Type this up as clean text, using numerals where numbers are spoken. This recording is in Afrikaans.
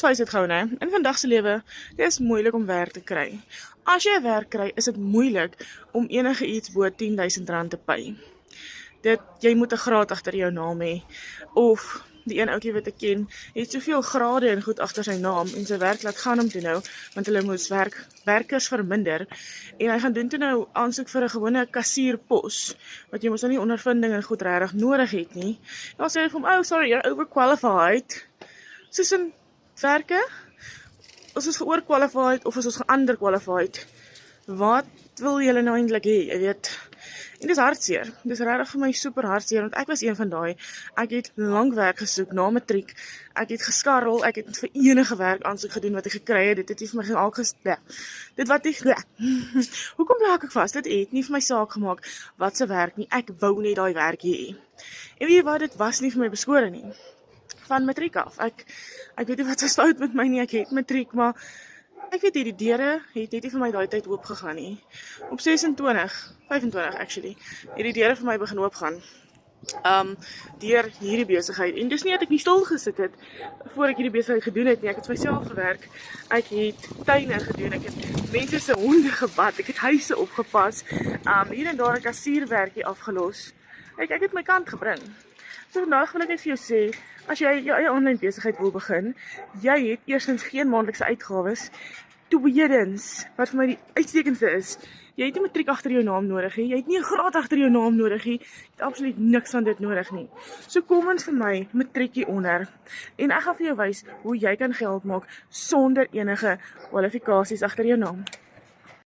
Wys dit gou, né? In vandag se lewe, dit is moeilik om werk te kry. As jy 'n werk kry, is dit moeilik om enige iets bo R10,000 te pay. Jy moet 'n graad agter jou naam hê, of die een ouetjie wat ek ken, het soveel grade en goed agter sy naam en sy werk laat gaan om toe nou, want hulle moes werkers verminder en hy gaan doen toe nou aansoek vir 'n gewone kassierpos, wat jy mos nou nie ondervinding en goed regtig nodig het nie. Dan sê hy vir hom, "Oh, sorry, you're overqualified." Soos in werke, of is ons geoorqualified of is ons geunderqualified? Wat wil julle nou eintlik hê, jy weet? En dis hartseer, dis regtig vir my super hartseer, want ek was een van daai, ek het lank werk gesoek na matriek, ek het geskarrel, ek het vir enige werk aansoek gedoen wat ek gekry het, dit het nie vir my geen dit wat nie, hoekom raak ek vas, dit het nie vir my saak gemaak, wat se werk nie, ek wou net daai werk hê, en weet jy wat, dit was nie vir my beskore nie, van matriek af, ek weet nie wat is fout met my nie, ek het matriek, maar ek weet die deure het net nie vir my daai tyd oopgegaan nie. Op 25 actually, het die deure vir my begin oopgaan. Deur hierdie besigheid. En dis nie dat ek nie stil gesit het voor ek hierdie besigheid gedoen het nie. Ek het vir myself gewerk. Ek het tuine gedoen. Ek het mense se honde gebad. Ek het huise opgepas. Hier en daar 'n kassierwerkie afgelos. Ek het my kant gebring. So vandag wil ek net vir jou sê, as jy jou eie aanlyn besigheid wil begin, jy het eerstens geen maandelikse uitgawes. Tweedens, wat vir my die uitstekendste is, jy het nie matriek agter jou naam nodig nie, jy het nie 'n graad agter jou naam nodig nie, jy het absoluut niks van dit nodig nie. So kom ons vir my matriekie onder, en ek gaan vir jou wys hoe jy kan geld maak sonder enige kwalifikasies agter jou naam.